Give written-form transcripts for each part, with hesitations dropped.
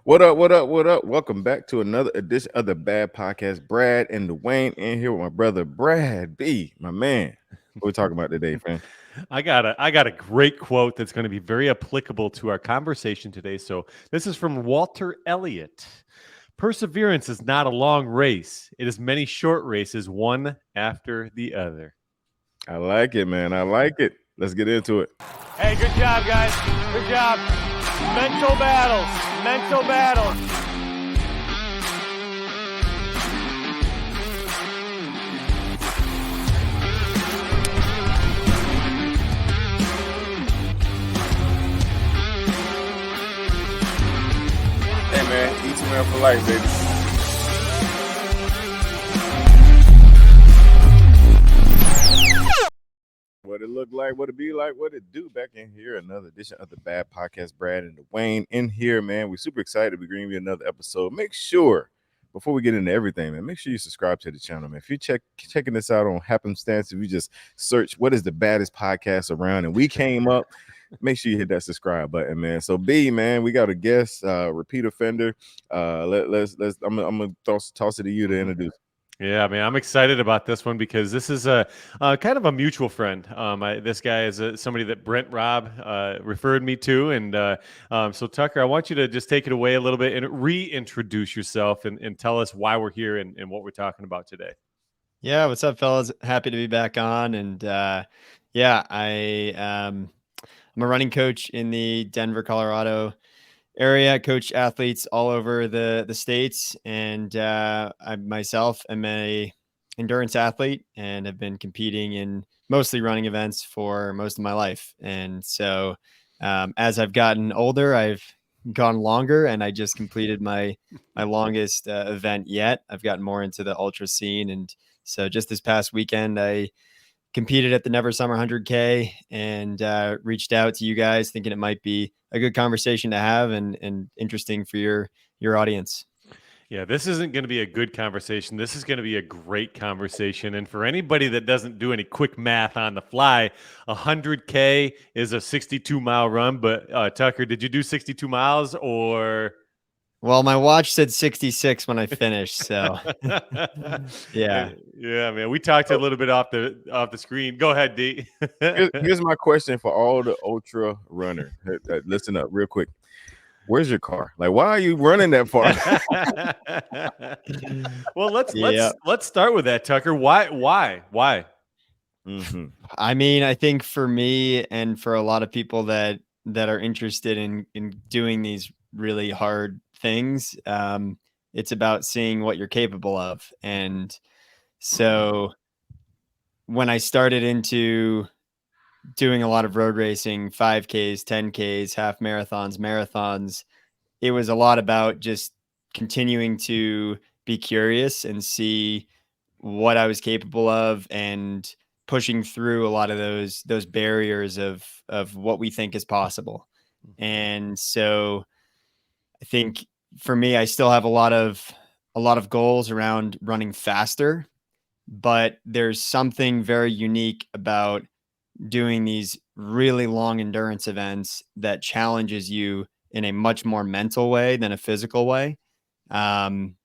What up? What up? What up? Welcome back to another edition of the Bad Podcast. Brad and Dawain in here with my brother Brad B, my man. What we talking about today, friend? I got a great quote that's going to be very applicable to our conversation today. So this is from Walter Elliot. Perseverance is not a long race. It is many short races, one after the other. I like it, man. I like it. Let's get into it. Hey, good job, guys. Good job. Mental battles. Mental battles. Hey, man. Eat man for life, baby. What it look like, what it be like, what it do back in here. Another edition of the Bad Podcast. Brad and Dawain in here, man. We're super excited. We're bringing you another episode. Make sure, before we get into everything, man, make sure you subscribe to the channel, man. If you're checking this out on happenstance, if you just search what is the baddest podcast around and we came up, make sure you hit that subscribe button, man. So B, man, we got a guest, repeat offender. I'm gonna toss it to you to introduce. Yeah, man, I'm excited about this one because this is a kind of a mutual friend. This guy is somebody that Brent Robb referred me to, and so Tucker, I want you to just take it away a little bit and reintroduce yourself and tell us why we're here and what we're talking about today. Yeah, what's up, fellas? Happy to be back on, and I'm a running coach in the Denver, Colorado area. Coach athletes all over the states, and I myself am a endurance athlete and have been competing in mostly running events for most of my life. And so as I've gotten older, I've gone longer, and I just completed my longest event yet. I've gotten more into the ultra scene, and so just this past weekend I competed at the Never Summer 100K and reached out to you guys thinking it might be a good conversation to have and interesting for your audience. Yeah, this isn't going to be a good conversation. This is going to be a great conversation. And for anybody that doesn't do any quick math on the fly, 100K is a 62-mile run. But Tucker, did you do 62 miles or? Well, my watch said 66 when I finished, so yeah. Yeah, man. We talked a little bit off the screen. Go ahead, D. Here's my question for all the ultra runner. Listen up real quick. Where's your car? Like, why are you running that far? Well, let's start with that, Tucker. Why? Mm-hmm. I mean, I think for me and for a lot of people that are interested in doing these really hard things, it's about seeing what you're capable of. And so when I started into doing a lot of road racing, 5Ks, 10Ks, half marathons, it was a lot about just continuing to be curious and see what I was capable of and pushing through a lot of those barriers of what we think is possible. And so I think for me, I still have a lot of goals around running faster, but there's something very unique about doing these really long endurance events that challenges you in a much more mental way than a physical way. And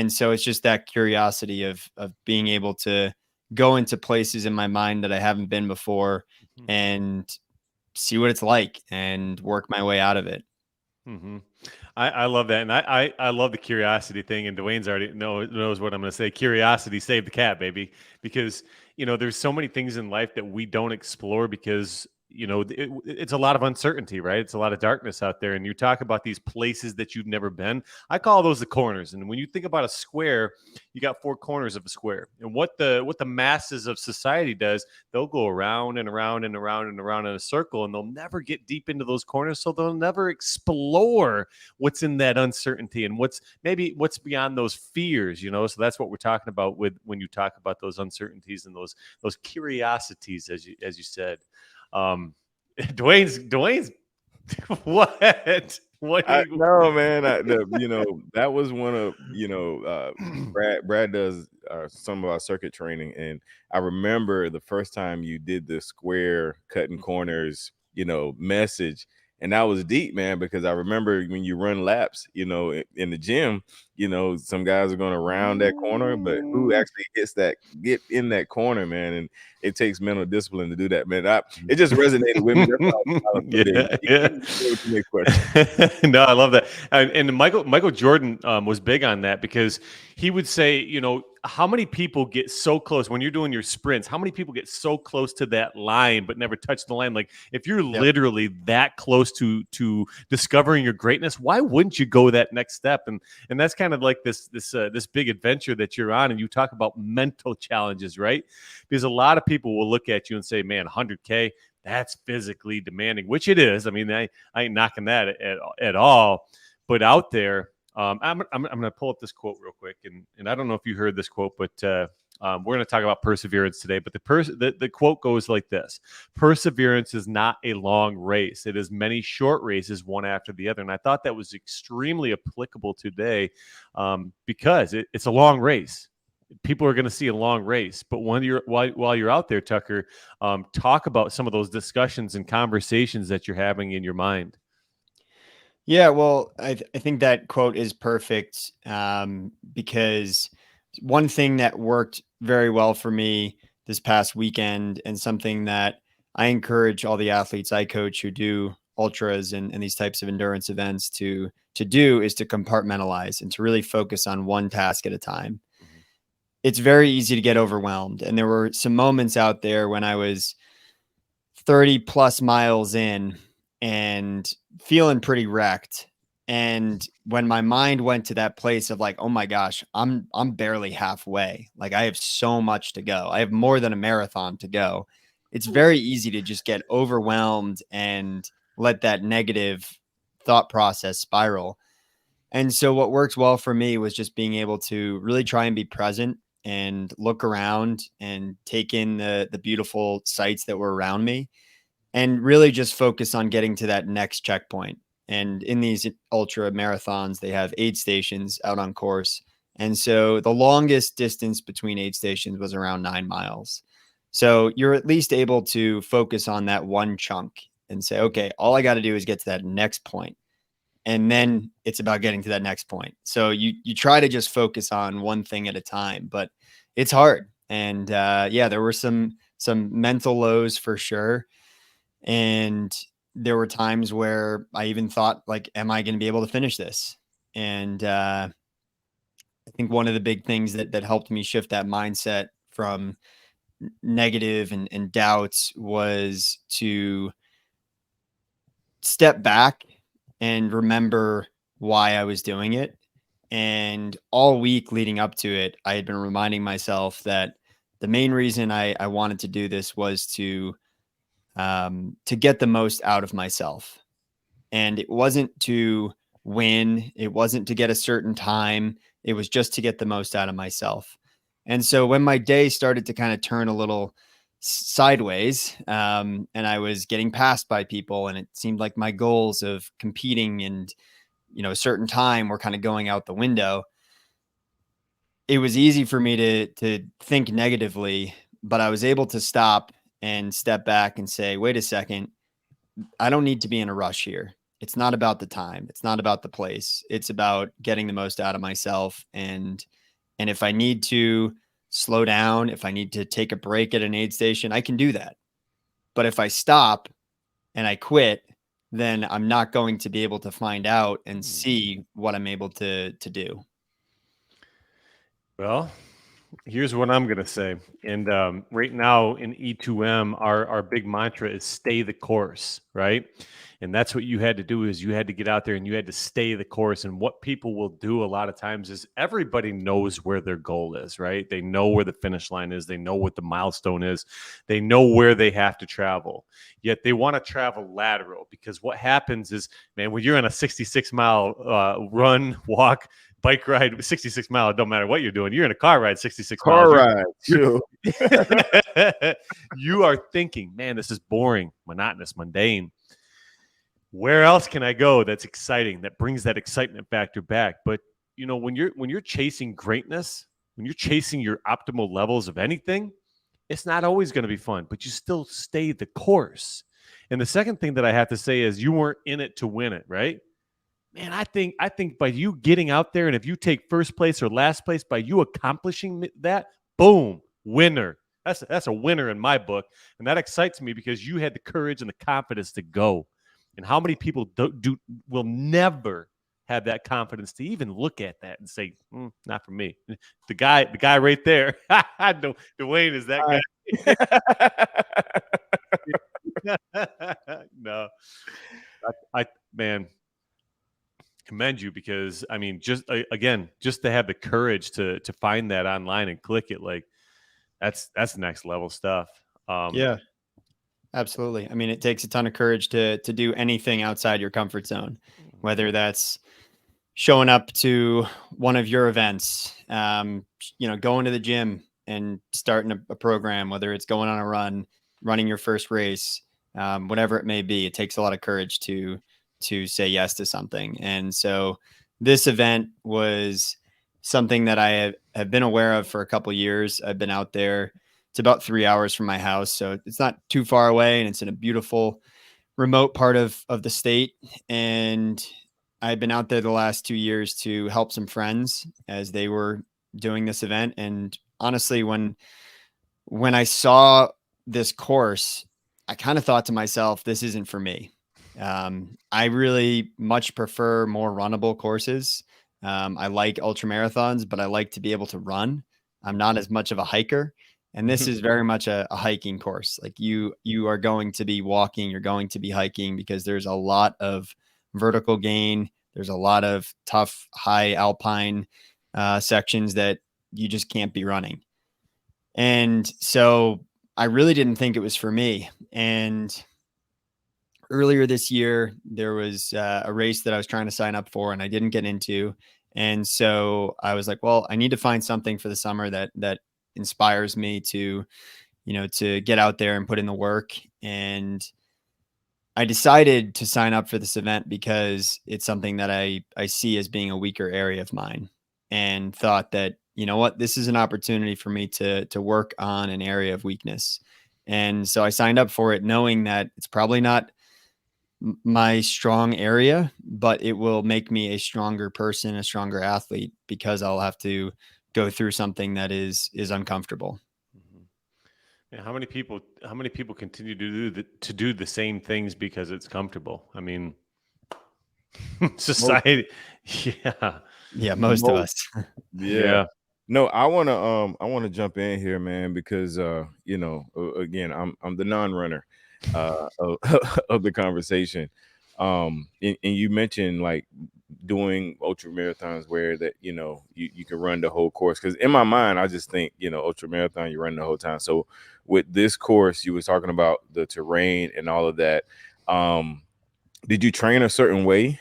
so it's just that curiosity of being able to go into places in my mind that I haven't been before and see what it's like and work my way out of it. Mm-hmm. I love that, and I love the curiosity thing. And Dwayne's already knows what I'm going to say. Curiosity saved the cat, baby. Because there's so many things in life that we don't explore because it's a lot of uncertainty, right? It's a lot of darkness out there. And you talk about these places that you've never been. I call those the corners. And when you think about a square, you got four corners of a square. And what the masses of society does, they'll go around and around and around and around in a circle, and they'll never get deep into those corners. So they'll never explore what's in that uncertainty and what's beyond those fears. So that's what we're talking about when you talk about those uncertainties and those curiosities, as you said. Dwayne's what? No, man. That was one of Brad does some of our circuit training, and I remember the first time you did the square cutting corners, message, And that was deep, man, because I remember when you run laps, you know, in the gym, you know, some guys are going to round that corner, but who actually get in that corner, man? And it takes mental discipline to do that, man. It just resonated with me. That's why I was smiling so big. Keep the next question. No, I love that. And Michael Jordan was big on that because he would say, you know, how many people get so close when you're doing your sprints? How many people get so close to that line but never touch the line? Like if you're literally that close to discovering your greatness, why wouldn't you go that next step? And that's kind of like this big adventure that you're on. And you talk about mental challenges, right? Because a lot of people will look at you and say, "Man, 100K." That's physically demanding, which it is. I mean, I ain't knocking that at all. But out there, I'm going to pull up this quote real quick, and I don't know if you heard this quote, but we're going to talk about perseverance today. But the quote goes like this: "Perseverance is not a long race; it is many short races, one after the other." And I thought that was extremely applicable today because it's a long race. People are going to see a long race, but while you're out there, Tucker, talk about some of those discussions and conversations that you're having in your mind. Yeah, well, I think that quote is perfect because one thing that worked very well for me this past weekend, and something that I encourage all the athletes I coach who do ultras and these types of endurance events to do, is to compartmentalize and to really focus on one task at a time. It's very easy to get overwhelmed. And there were some moments out there when I was 30 plus miles in and feeling pretty wrecked. And when my mind went to that place of like, oh my gosh, I'm barely halfway. Like I have so much to go. I have more than a marathon to go. It's very easy to just get overwhelmed and let that negative thought process spiral. And so what worked well for me was just being able to really try and be present and look around and take in the beautiful sights that were around me, and really just focus on getting to that next checkpoint. And in these ultra marathons, they have aid stations out on course. And so the longest distance between aid stations was around 9 miles. So you're at least able to focus on that one chunk and say, okay, all I got to do is get to that next point. And then it's about getting to that next point. So you try to just focus on one thing at a time, but it's hard. And there were some mental lows for sure. And there were times where I even thought, like, am I going to be able to finish this? And I think one of the big things that helped me shift that mindset from negative and doubts was to step back and remember why I was doing it. And all week leading up to it, I had been reminding myself that the main reason I wanted to do this was to get the most out of myself. And it wasn't to win. It wasn't to get a certain time. It was just to get the most out of myself. And so when my day started to kind of turn a little sideways, and I was getting passed by people, and it seemed like my goals of competing and, a certain time were kind of going out the window, it was easy for me to think negatively, but I was able to stop and step back and say, wait a second, I don't need to be in a rush here. It's not about the time. It's not about the place. It's about getting the most out of myself. And if I need to slow down, if I need to take a break at an aid station, I can do that. But if I stop and I quit, then I'm not going to be able to find out and see what I'm able to do. Well, here's what I'm going to say. And right now in E2M, our big mantra is stay the course, right? And that's what you had to do, is you had to get out there and you had to stay the course. And what people will do a lot of times is everybody knows where their goal is, right? They know where the finish line is. They know what the milestone is. They know where they have to travel. Yet they want to travel lateral, because what happens is, man, when you're on a 66-mile run, walk, bike ride, 66 miles, it don't matter what you're doing. You're in a car ride 66 miles. Ride, sure. You are thinking, man, this is boring, monotonous, mundane. Where else can I go that's exciting, that brings that excitement factor back? But when you're chasing greatness, when you're chasing your optimal levels of anything, it's not always going to be fun, but you still stay the course. And the second thing that I have to say is you weren't in it to win it, right? Man, I think by you getting out there, and if you take first place or last place, by you accomplishing that, boom, winner. That's a winner in my book, and that excites me because you had the courage and the confidence to go. And how many people will never have that confidence to even look at that and say, "Not for me." The guy right there, Dawain is that guy. No, I man. Commend you because I mean, just again, just to have the courage to find that online and click it, like that's next level stuff. Yeah, absolutely. I mean, it takes a ton of courage to do anything outside your comfort zone, whether that's showing up to one of your events, going to the gym and starting a program, whether it's going on a run, running your first race, whatever it may be. It takes a lot of courage to say yes to something. And so this event was something that I have been aware of for a couple of years. I've been out there. It's about 3 hours from my house, so it's not too far away, and it's in a beautiful remote part of the state. And I've been out there the last 2 years to help some friends as they were doing this event. And honestly, when I saw this course, I kind of thought to myself, this isn't for me. I really much prefer more runnable courses. I like ultra marathons, but I like to be able to run. I'm not as much of a hiker. And this is very much a hiking course. Like you are going to be walking, you're going to be hiking because there's a lot of vertical gain. There's a lot of tough, high alpine sections that you just can't be running. And so I really didn't think it was for me. And earlier this year, there was a race that I was trying to sign up for and I didn't get into. And so I was like, well, I need to find something for the summer that inspires me to get out there and put in the work. And I decided to sign up for this event because it's something that I see as being a weaker area of mine, and thought that, you know what, this is an opportunity for me to work on an area of weakness. And so I signed up for it knowing that it's probably not my strong area, but it will make me a stronger person, a stronger athlete, because I'll have to go through something that is uncomfortable. Yeah, how many people continue to do the same things because it's comfortable? I mean, society. Yeah, most of us. Yeah. No, I wanna jump in here, man, because again, I'm the non-runner of, of the conversation. And you mentioned like doing ultra marathons where that you can run the whole course, because in my mind I just think ultra marathon, you run the whole time. So with this course, you was talking about the terrain and all of that. Did you train a certain way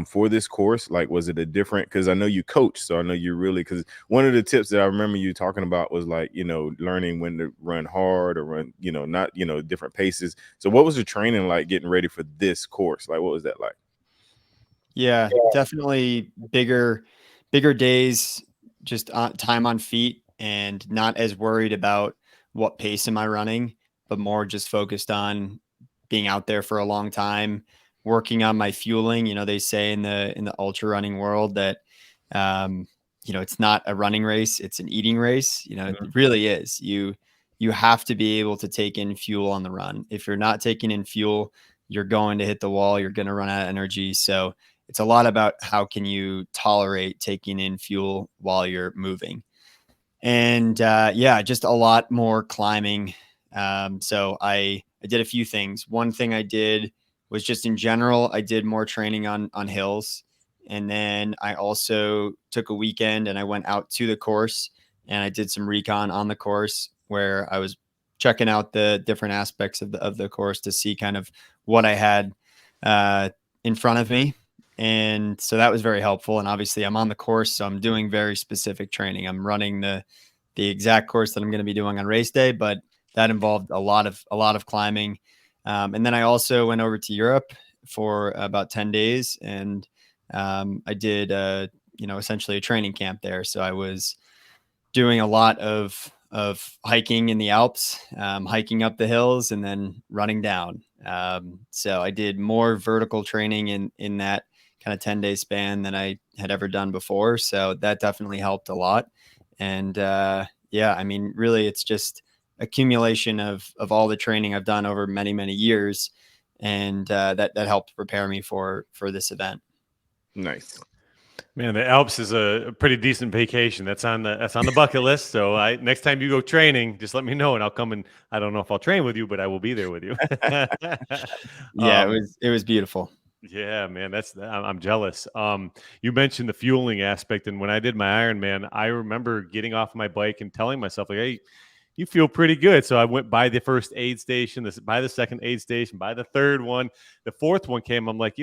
for this course? Like, was it a different, because I know you coach, so I know you really, because one of the tips that I remember you talking about was like, learning when to run hard or run, not, different paces. So what was the training like getting ready for this course? Like, what was that like? Yeah, definitely bigger days, just time on feet, and not as worried about what pace am I running, but more just focused on being out there for a long time, working on my fueling. They say in the ultra running world that, it's not a running race, it's an eating race. It really is. You have to be able to take in fuel on the run. If you're not taking in fuel, you're going to hit the wall. You're going to run out of energy. So it's a lot about how can you tolerate taking in fuel while you're moving. And just a lot more climbing. So I did a few things. One thing I did was just in general, I did more training on hills. And then I also took a weekend and I went out to the course and I did some recon on the course where I was checking out the different aspects of the course to see kind of what I had in front of me. And so that was very helpful. And obviously I'm on the course, so I'm doing very specific training. I'm running the exact course that I'm going to be doing on race day, but that involved a lot of climbing. And then I also went over to Europe for about 10 days and I did, essentially a training camp there. So I was doing a lot of hiking in the Alps, hiking up the hills and then running down. So I did more vertical training in that kind of 10-day span than I had ever done before. So that definitely helped a lot. And yeah, I mean, really, it's just accumulation of all the training I've done over many, many years, and that helped prepare me for this event. Nice. Man, the Alps is a pretty decent vacation. That's on the bucket list. So next time you go training, just let me know and I'll come, and I don't know if I'll train with you, but I will be there with you. Yeah, Um, it was beautiful. Yeah, man, I'm jealous. You mentioned the fueling aspect, and when I did my Ironman, I remember getting off my bike and telling myself, like, "Hey, you feel pretty good." So I went by the first aid station, by the second aid station, by the third one, the fourth one came. I'm like,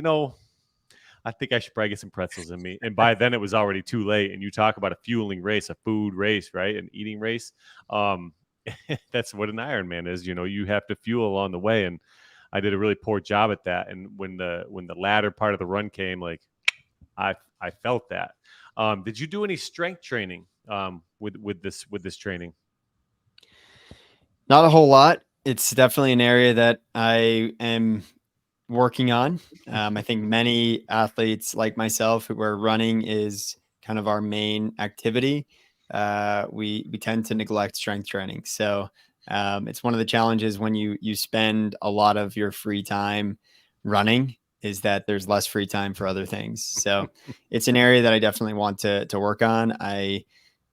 I think I should probably get some pretzels in me. And by then it was already too late. And you talk about a fueling race, a food race, right? An eating race. Um, that's what an Ironman is. You have to fuel along the way. And I did a really poor job at that. And when the latter part of the run came, like I felt that. Did you do any strength training with this training? Not a whole lot. It's definitely an area that I am working on. I think many athletes like myself who are running is kind of our main activity. We tend to neglect strength training. So it's one of the challenges when you spend a lot of your free time running is that there's less free time for other things. So it's an area that I definitely want to work on. I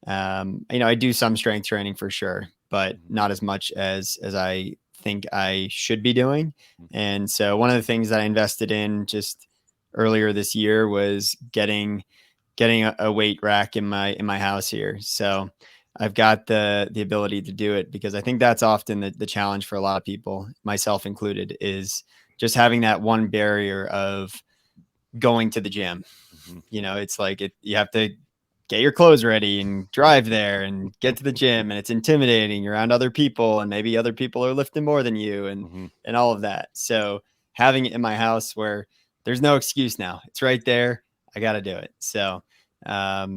do some strength training for sure, but not as much as I think I should be doing. And so one of the things that I invested in just earlier this year was getting a weight rack in my house here. So I've got the ability to do it because I think that's often the challenge for a lot of people, myself included, is just having that one barrier of going to the gym. It's like you have to get your clothes ready and drive there and get to the gym, and it's intimidating. You're around other people, and maybe other people are lifting more than you, and all of that. So having it in my house where there's no excuse now, it's right there. I got to do it. So, I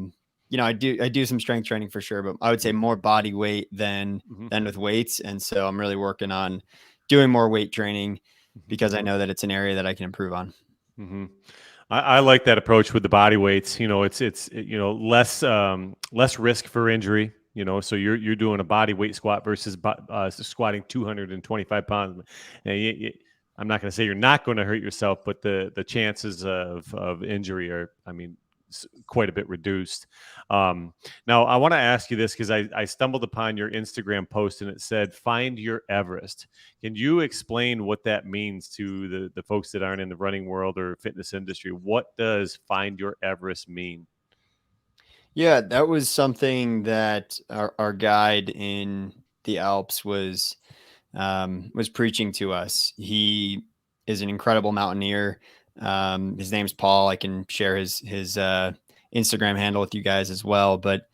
do some strength training for sure, but I would say more body weight than with weights. And so I'm really working on doing more weight training because I know that it's an area that I can improve on. I like that approach with the body weights. It's less risk for injury. So you're doing a body weight squat versus squatting 225 pounds. And I'm not going to say you're not going to hurt yourself, but the chances of injury are, quite a bit reduced. Now, I want to ask you this because I stumbled upon your Instagram post and it said, "Find your Everest." Can you explain what that means to the folks that aren't in the running world or fitness industry? What does "Find your Everest" mean? Yeah, that was something that our guide in the Alps was preaching to us. He is an incredible mountaineer. His name's Paul. I can share his Instagram handle with you guys as well. But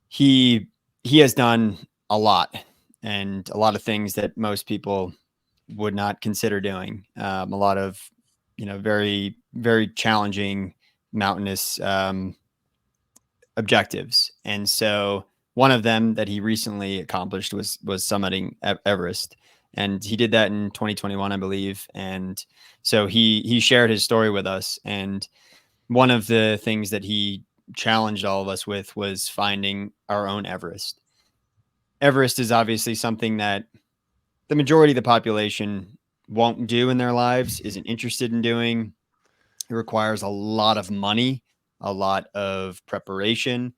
he has done a lot and a lot of things that most people would not consider doing. A lot of very very challenging mountainous objectives, and so one of them that he recently accomplished was summiting Everest, and he did that in 2021, I believe. And so he shared his story with us, and one of the things that he challenged all of us with was finding our own Everest. Everest is obviously something that the majority of the population won't do in their lives, isn't interested in doing. It requires a lot of money, a lot of preparation,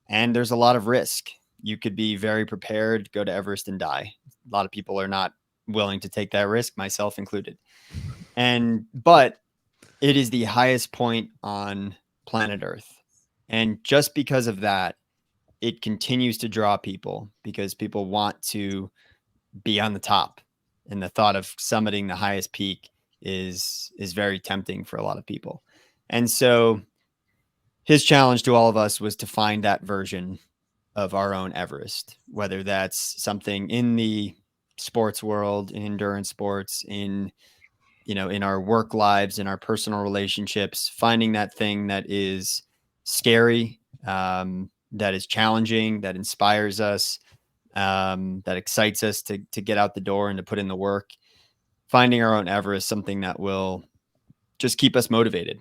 and there's a lot of risk. You could be very prepared, go to Everest and die. A lot of people are not willing to take that risk, myself included. But it is the highest point on planet Earth. And just because of that, it continues to draw people because people want to be on the top. And the thought of summiting the highest peak is very tempting for a lot of people. And so his challenge to all of us was to find that version of our own Everest, whether that's something in the sports world, in endurance sports, in our work lives, in our personal relationships, finding that thing that is scary, that is challenging, that inspires us, that excites us to get out the door and to put in the work. finding our own Everest, something that will just keep us motivated.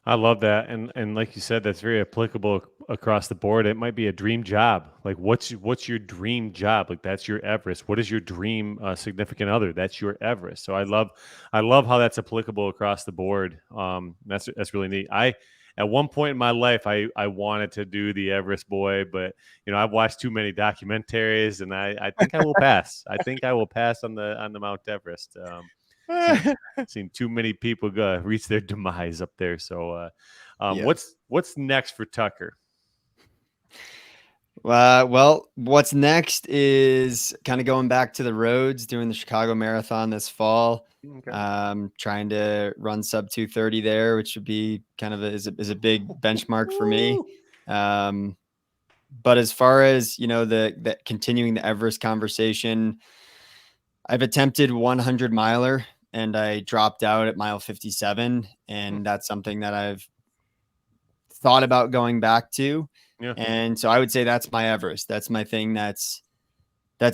I love that, and like you said, that's very applicable across the board. It might be a dream job. Like, what's your dream job? Like, that's your Everest. What is your dream significant other? That's your Everest. So I love how that's applicable across the board. That's really neat. At one point in my life, I wanted to do the Everest Boy, but I've watched too many documentaries, and I think I will pass. I think I will pass on the Mount Everest. Seen too many people reach their demise up there. So, Yeah. what's next for Tucker? Well, what's next is kind of going back to the roads, doing the Chicago Marathon this fall. Okay. Trying to run sub 2:30 there, which would be kind of is a big benchmark for me. But as far as the continuing the Everest conversation, I've attempted 100 miler and I dropped out at mile 57, and that's something that I've thought about going back to. Yeah. And so I would say that's my Everest. That's my thing. That's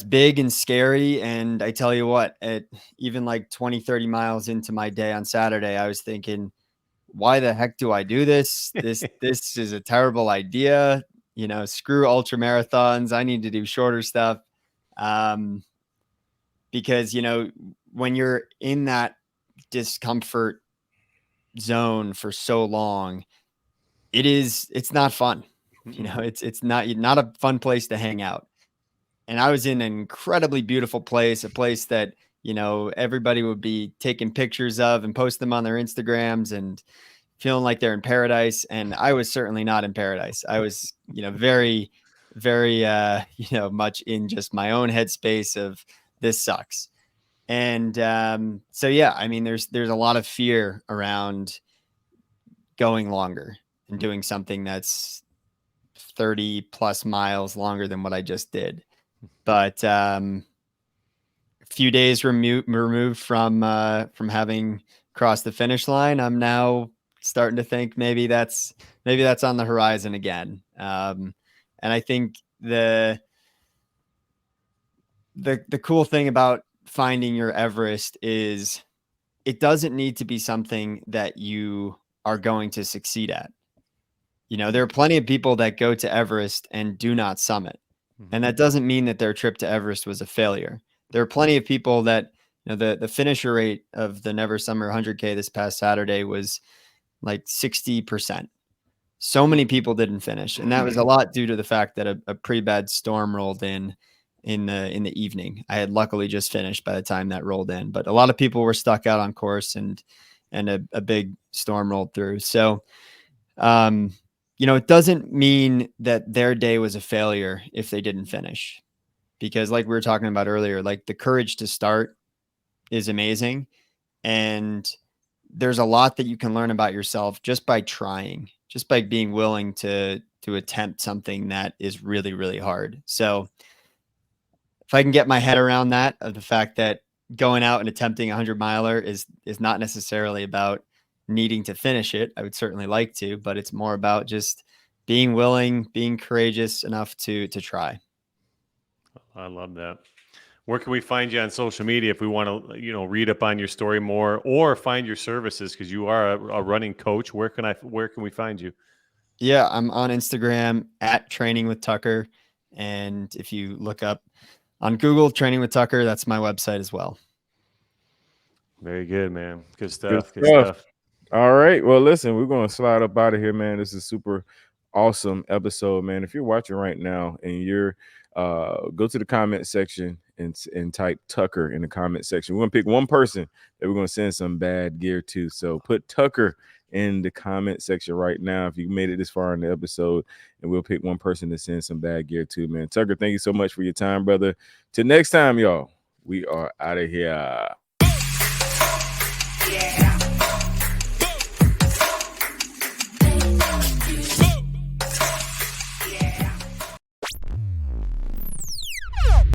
big and scary. And I tell you what, at even like 20, 30 miles into my day on Saturday, I was thinking, why the heck do I do this? This is a terrible idea. Screw ultra marathons. I need to do shorter stuff. Because, when you're in that discomfort zone for so long, it's not fun. It's not a fun place to hang out. And I was in an incredibly beautiful place, a place that, everybody would be taking pictures of and post them on their Instagrams and feeling like they're in paradise. And I was certainly not in paradise. I was, very, very, much in just my own headspace of this sucks. And so, yeah, I mean, there's a lot of fear around going longer and doing something that's 30 plus miles longer than what I just did. But a few days removed from having crossed the finish line, I'm now starting to think maybe that's on the horizon again. And I think the cool thing about finding your Everest is it doesn't need to be something that you are going to succeed at. There are plenty of people that go to Everest and do not summit. And that doesn't mean that their trip to Everest was a failure. There are plenty of people that, the finisher rate of the Never Summer 100K this past Saturday was like 60%. So many people didn't finish. And that was a lot due to the fact that a pretty bad storm rolled in the evening. I had luckily just finished by the time that rolled in, but a lot of people were stuck out on course and a big storm rolled through. So, it doesn't mean that their day was a failure if they didn't finish, because like we were talking about earlier, like the courage to start is amazing. And there's a lot that you can learn about yourself just by trying, just by being willing to attempt something that is really, really hard. So if I can get my head around that, of the fact that going out and attempting 100 miler is not necessarily about needing to finish it. I would certainly like to, but it's more about just being willing, being courageous enough to try. I love that. Where can we find you on social media if we want to, read up on your story more or find your services? Because you are a running coach. Where can we find you? Yeah, I'm on Instagram at Training with Tucker. And if you look up on Google Training with Tucker, that's my website as well. Very good, man. Good stuff. Good stuff. All right. Well, listen, we're going to slide up out of here, man. This is super awesome episode, man. If you're watching right now and you're go to the comment section and type Tucker in the comment section. We're going to pick one person that we're going to send some bad gear to. So put Tucker in the comment section right now if you made it this far in the episode, and we'll pick one person to send some bad gear to, man. Tucker, thank you so much for your time, brother. Till next time, y'all, we are out of here. Yeah.